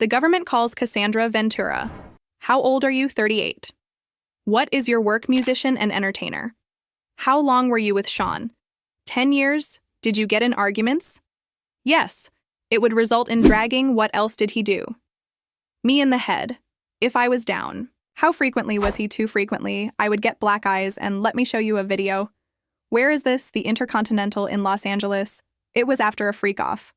The government calls Cassandra Ventura. How old are you? 38. What is your work? Musician and entertainer. How long were you with Sean? 10 years. Did you get in arguments? Yes. It would result in dragging. What else did he do? Me in the head. If I was down. How frequently was he? Too frequently. I would get black eyes, and let me show you a video. Where is this? The Intercontinental in Los Angeles. It was after a freak-off.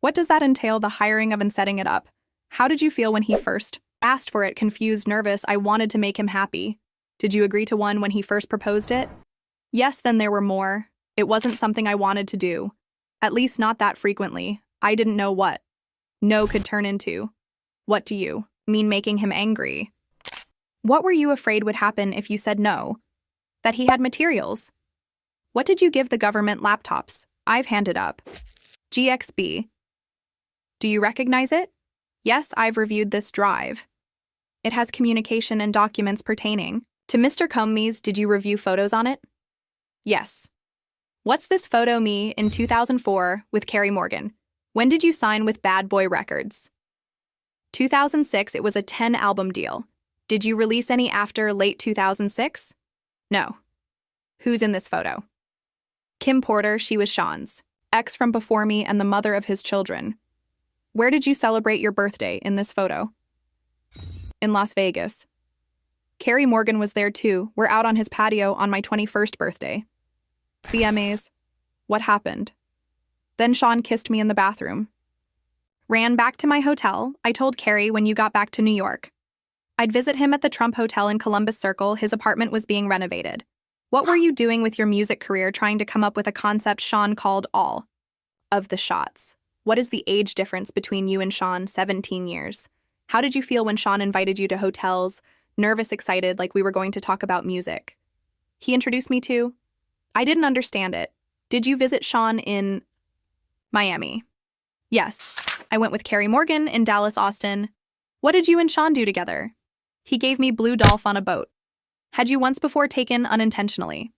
What does that entail? The hiring of and setting it up. How did you feel when he first asked for it? Confused, nervous. I wanted to make him happy. Did you agree to one when he first proposed it? Yes, then there were more. It wasn't something I wanted to do. At least not that frequently. I didn't know what no could turn into. What do you mean making him angry? What were you afraid would happen if you said no? That he had materials. What did you give the government? Laptops. I've handed up. GXB. Do you recognize it? Yes, I've reviewed this drive. It has communication and documents pertaining to Mr. Comey's. Did you review photos on it? Yes. What's this photo? Me in 2004 with Carrie Morgan. When did you sign with Bad Boy Records? 2006. It was a 10-album deal. Did you release any after late 2006? No. Who's in this photo? Kim Porter. She was Sean's ex from before me and the mother of his children. Where did you celebrate your birthday in this photo? In Las Vegas. Carrie Morgan was there too. We're out on his patio on my 21st birthday. VMAs. What happened? Then Sean kissed me in the bathroom. Ran back to my hotel. I told Carrie when you got back to New York. I'd visit him at the Trump Hotel in Columbus Circle. His apartment was being renovated. What were you doing with your music career, trying to come up with a concept Sean called All of the Shots? What is the age difference between you and Sean? 17 years. How did you feel when Sean invited you to hotels? Nervous, excited, like we were going to talk about music. He introduced me to? I didn't understand it. Did you visit Sean in Miami? Yes. I went with Carrie Morgan in Dallas, Austin. What did you and Sean do together? He gave me Blue Dolph on a boat. Had you once before taken unintentionally?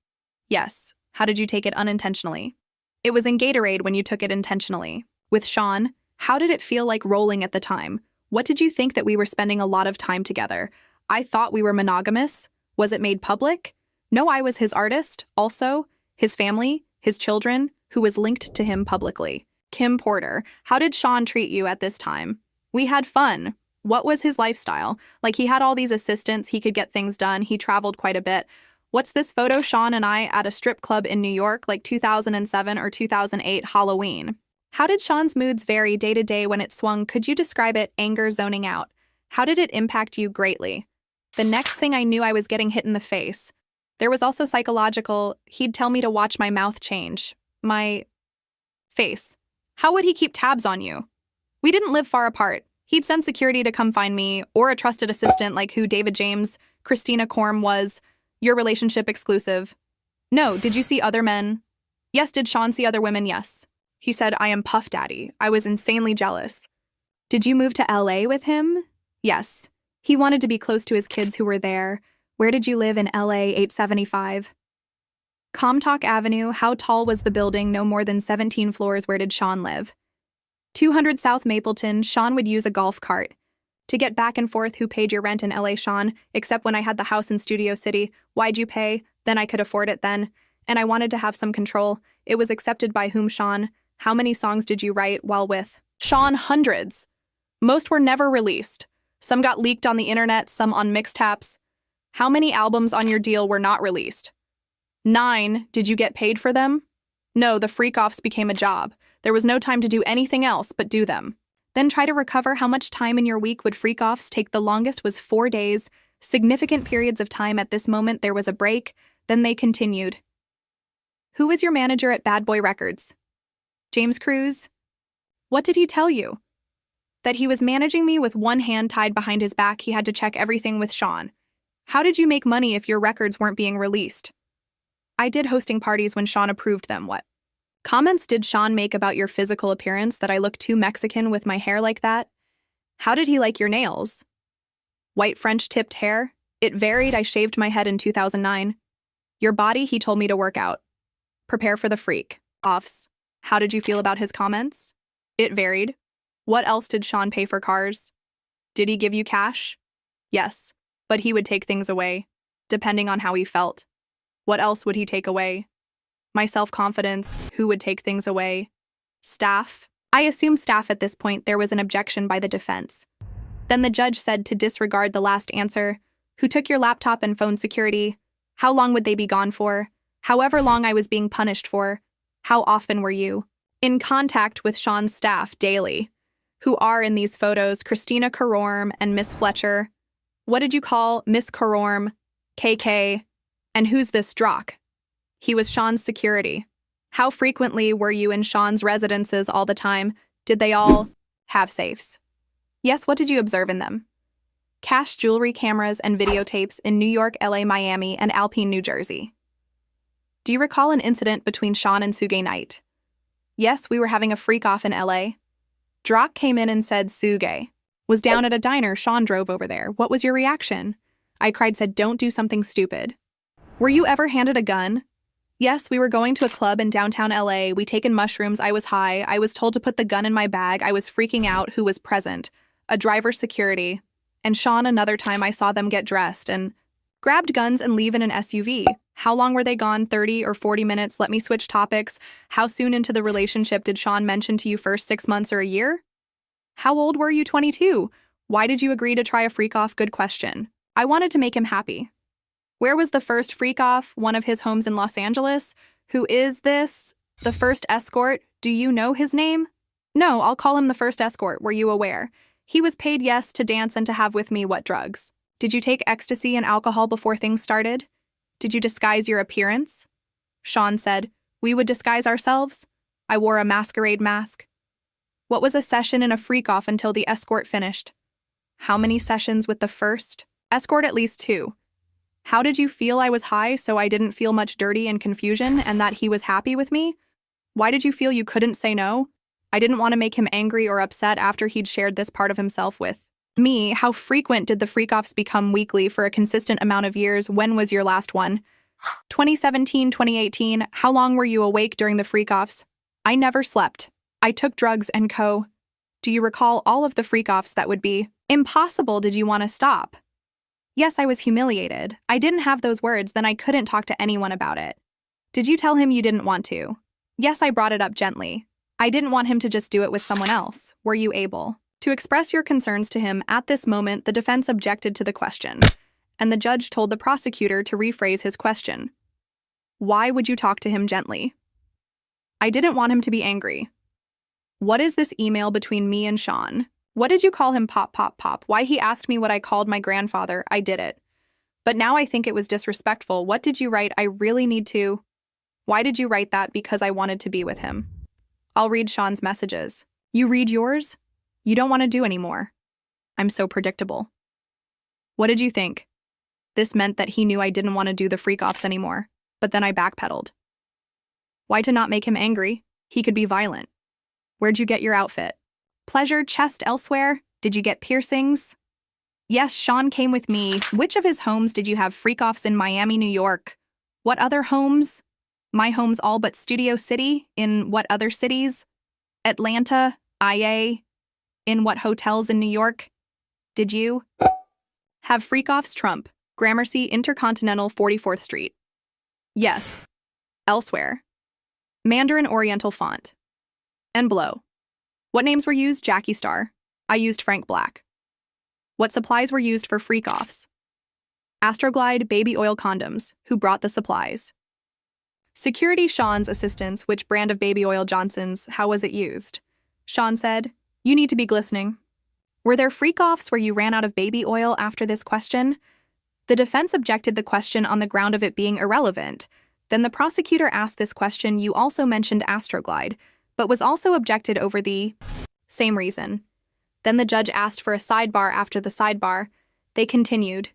Yes. How did you take it unintentionally? It was in Gatorade when you took it intentionally. With Sean, how did it feel like rolling at the time? What did you think that we were spending a lot of time together? I thought we were monogamous. Was it made public? No, I was his artist, also, his family, his children, who was linked to him publicly. Kim Porter, how did Sean treat you at this time? We had fun. What was his lifestyle? Like he had all these assistants, he could get things done, he traveled quite a bit. What's this photo? Sean and I at a strip club in New York, like 2007 or 2008 Halloween. How did Sean's moods vary day to day when it swung? Could you describe it? Anger, zoning out. How did it impact you? Greatly. The next thing I knew, I was getting hit in the face. There was also psychological. He'd tell me to watch my mouth change. My face. How would he keep tabs on you? We didn't live far apart. He'd send security to come find me, or a trusted assistant like who David James, Christina Korm was. Your relationship exclusive. No, did you see other men? Yes, did Sean see other women? Yes. He said, I am Puff Daddy. I was insanely jealous. Did you move to LA with him? Yes. He wanted to be close to his kids who were there. Where did you live in LA? 875. Comstock Avenue. How tall was the building? No more than 17 floors. Where did Sean live? 200 South Mapleton. Sean would use a golf cart to get back and forth. Who paid your rent in LA? Sean, except when I had the house in Studio City. Why'd you pay? Then I could afford it then. And I wanted to have some control. It was accepted by whom? Sean. How many songs did you write while with Sean? Hundreds. Most were never released. Some got leaked on the internet, some on mixtapes. How many albums on your deal were not released? 9. Did you get paid for them? No, the freak-offs became a job. There was no time to do anything else but do them. Then try to recover. How much time in your week would freak-offs take? The longest was 4 days. Significant periods of time. At this moment, there was a break. Then they continued. Who was your manager at Bad Boy Records? James Cruz? What did he tell you? That he was managing me with one hand tied behind his back. He had to check everything with Sean. How did you make money if your records weren't being released? I did hosting parties when Sean approved them. What comments did Sean make about your physical appearance, that I look too Mexican with my hair like that? How did he like your nails? White French tipped hair? It varied. I shaved my head in 2009. Your body, he told me to work out. Prepare for the freak offs. How did you feel about his comments? It varied. What else did Sean pay for? Cars? Did he give you cash? Yes, but he would take things away, depending on how he felt. What else would he take away? My self-confidence. Who would take things away? Staff. I assume staff at this point. There was an objection by the defense. Then the judge said to disregard the last answer. Who took your laptop and phone security? How long would they be gone for? However long I was being punished for. How often were you in contact with Sean's staff daily? Who are in these photos Christina Courtroom and Miss Fletcher? What did you call Miss Courtroom, KK? And who's this Drock? He was Sean's security. How frequently were you in Sean's residences all the time? Did they all have safes? Yes, what did you observe in them? Cash, jewelry, cameras, and videotapes in New York, LA, Miami, and Alpine, New Jersey. Do you recall an incident between Sean and Suge Knight? Yes, we were having a freak-off in LA. Drock came in and said Suge was down at a diner. Sean drove over there. What was your reaction? I cried, said, don't do something stupid. Were you ever handed a gun? Yes, we were going to a club in downtown LA. We taken mushrooms. I was high. I was told to put the gun in my bag. I was freaking out. Who was present? A driver, security. And Sean, another time I saw them get dressed and grabbed guns and leave in an SUV. How long were they gone? 30 or 40 minutes? Let me switch topics. How soon into the relationship did Sean mention to you first 6 months or a year? How old were you? 22. Why did you agree to try a freak-off? Good question. I wanted to make him happy. Where was the first freak-off? One of his homes in Los Angeles. Who is this? The first escort? Do you know his name? No, I'll call him the first escort. Were you aware? He was paid, yes, to dance and to have with me. What drugs? Did you take ecstasy and alcohol before things started? Did you disguise your appearance? Sean said, we would disguise ourselves. I wore a masquerade mask. What was a session and a freak-off until the escort finished? How many sessions with the first escort? At least 2. How did you feel? I was high, so I didn't feel much dirty and confusion, and that he was happy with me? Why did you feel you couldn't say no? I didn't want to make him angry or upset after he'd shared this part of himself with me. How frequent did the freak-offs become? Weekly for a consistent amount of years? When was your last one? 2017, 2018. How long were you awake during the freak-offs? I never slept. I took drugs and co. Do you recall all of the freak-offs? That would be impossible. Did you want to stop? Yes, I was humiliated. I didn't have those words, then I couldn't talk to anyone about it. Did you tell him you didn't want to? Yes, I brought it up gently. I didn't want him to just do it with someone else. Were you able to express your concerns to him? At this moment, the defense objected to the question, and the judge told the prosecutor to rephrase his question. Why would you talk to him gently? I didn't want him to be angry. What is this email between me and Sean? What did you call him? Pop, pop, pop. Why he asked me what I called my grandfather. I did it. But now I think it was disrespectful. What did you write? I really need to. Why did you write that? Because I wanted to be with him. I'll read Sean's messages. You read yours? You don't want to do anymore. I'm so predictable. What did you think? This meant that he knew I didn't want to do the freak-offs anymore, but then I backpedaled. Why to not make him angry? He could be violent. Where'd you get your outfit? Pleasure chest elsewhere? Did you get piercings? Yes, Sean came with me. Which of his homes did you have freak-offs in? Miami, New York. What other homes? My homes all but Studio City. In what other cities? Atlanta, IA. In what hotels in New York? Did you have freak-offs? Trump, Gramercy, Intercontinental, 44th Street. Yes. Elsewhere. Mandarin Oriental font. And below. What names were used? Jackie Star. I used Frank Black. What supplies were used for freak-offs? Astroglide baby oil condoms. Who brought the supplies? Security. Sean's assistants. Which brand of baby oil? Johnson's. How was it used? Sean said, you need to be glistening. Were there freak-offs where you ran out of baby oil after this question? The defense objected the question on the ground of it being irrelevant. Then the prosecutor asked this question. You also mentioned Astroglide, but was also objected over the same reason. Then the judge asked for a sidebar. After the sidebar, they continued.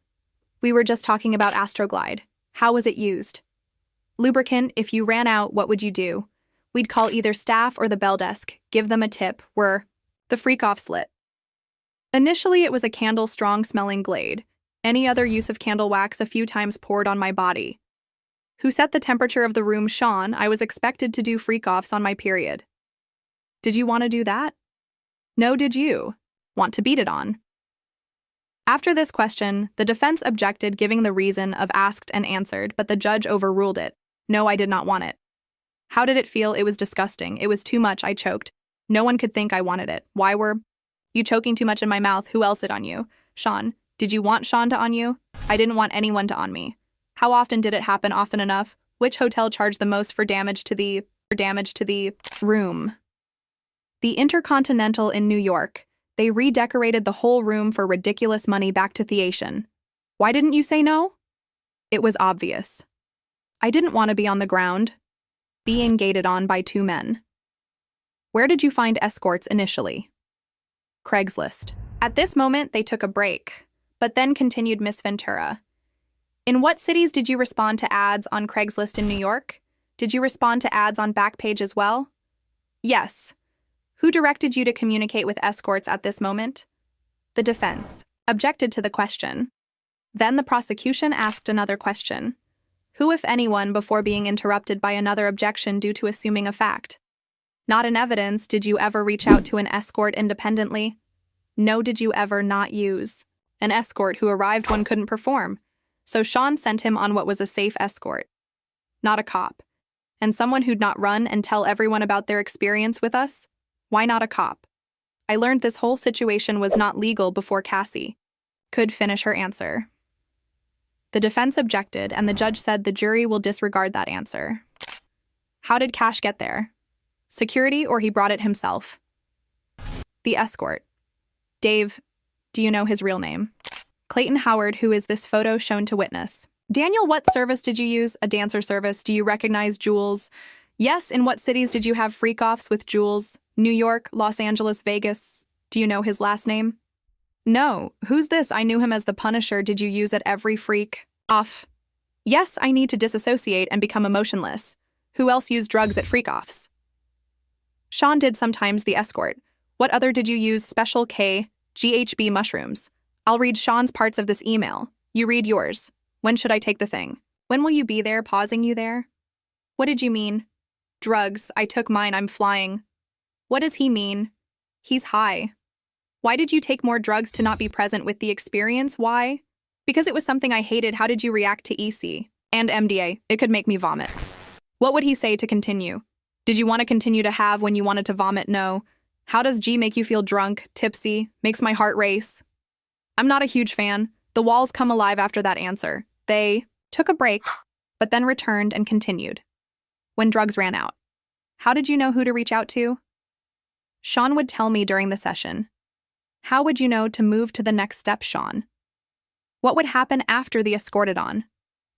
We were just talking about Astroglide. How was it used? Lubricant. If you ran out, what would you do? We'd call either staff or the bell desk, give them a tip. Were the freak-offs lit? Initially, it was a candle, strong-smelling Glade. Any other use of candle wax a few times poured on my body. Who set the temperature of the room? Sean. I was expected to do freak-offs on my period. Did you want to do that? No. Did you want to beat it on? After this question, the defense objected, giving the reason of asked and answered, but the judge overruled it. No, I did not want it. How did it feel? It was disgusting. It was too much. I choked. No one could think I wanted it. Why were you choking too much in my mouth? Who else it on you? Sean. Did you want Sean to on you? I didn't want anyone to on me. How often did it happen? Often enough. Which hotel charged the most for damage to the room? The Intercontinental in New York. They redecorated the whole room for ridiculous money. Back to Theation. Why didn't you say no? It was obvious. I didn't want to be on the ground, being gated on by two men. Where did you find escorts initially? Craigslist. At this moment, they took a break, but then continued Miss Ventura. In what cities did you respond to ads on Craigslist in New York? Did you respond to ads on Backpage as well? Yes. Who directed you to communicate with escorts at this moment? The defense objected to the question. Then the prosecution asked another question. Who, if anyone, before being interrupted by another objection due to assuming a fact? Not in evidence. Did you ever reach out to an escort independently? No. Did you ever not use an escort who arrived when couldn't perform? So Sean sent him on what was a safe escort. Not a cop. And someone who'd not run and tell everyone about their experience with us? Why not a cop? I learned this whole situation was not legal before Cassie could finish her answer. The defense objected, and the judge said the jury will disregard that answer. How did Cash get there? Security, or he brought it himself? The escort. Dave, do you know his real name? Clayton Howard, who is this photo shown to witness. Daniel, what service did you use? A dancer service. Do you recognize Jules? Yes. In what cities did you have freak-offs with Jules? New York, Los Angeles, Vegas. Do you know his last name? No. Who's this? I knew him as the Punisher. Did you use it every freak-off? Yes, I need to disassociate and become emotionless. Who else used drugs at freak-offs? Sean did sometimes. The escort. What other did you use? Special K, GHB mushrooms. I'll read Sean's parts of this email. You read yours. When should I take the thing? When will you be there? Pausing you there? What did you mean? Drugs. I took mine. I'm flying. What does he mean? He's high. Why did you take more drugs to not be present with the experience? Why? Because it was something I hated. How did you react to EC and MDA? It could make me vomit. What would he say to continue? Did you want to continue to have when you wanted to vomit? No. How does G make you feel? Drunk, tipsy, makes my heart race? I'm not a huge fan. The walls come alive after that answer. They took a break, but then returned and continued. When drugs ran out. How did you know who to reach out to? Sean would tell me during the session. How would you know to move to the next step, Sean? What would happen after the escorted on?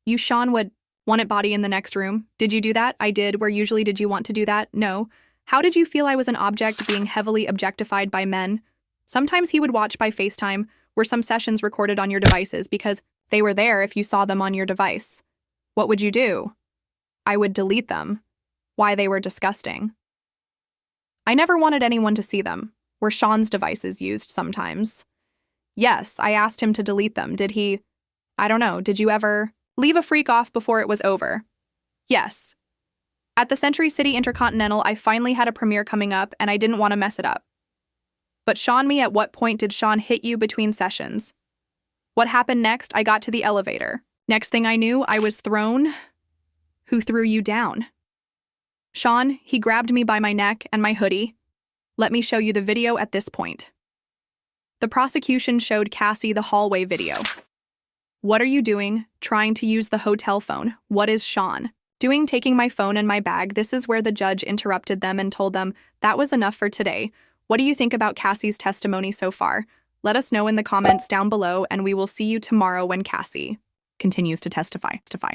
You, Sean, would want it body in the next room. Did you do that? I did. Where usually did you want to do that? No. How did you feel I was an object being heavily objectified by men? Sometimes he would watch by FaceTime. Were some sessions recorded on your devices because they were there if you saw them on your device? What would you do? I would delete them. Why? They were disgusting. I never wanted anyone to see them. Were Sean's devices used sometimes? Yes, I asked him to delete them. Did he? I don't know. Did you ever leave a freak off before it was over? Yes. At the Century City Intercontinental, I finally had a premiere coming up and I didn't want to mess it up. But Sean, me, at what point did Sean hit you between sessions? What happened next? I got to the elevator. Next thing I knew, I was thrown. Who threw you down? Sean, he grabbed me by my neck and my hoodie. Let me show you the video at this point. The prosecution showed Cassie the hallway video. What are you doing? Trying to use the hotel phone. What is Sean doing? Taking my phone and my bag. This is where the judge interrupted them and told them that was enough for today. What do you think about Cassie's testimony so far? Let us know in the comments down below, and we will see you tomorrow when Cassie continues to testify.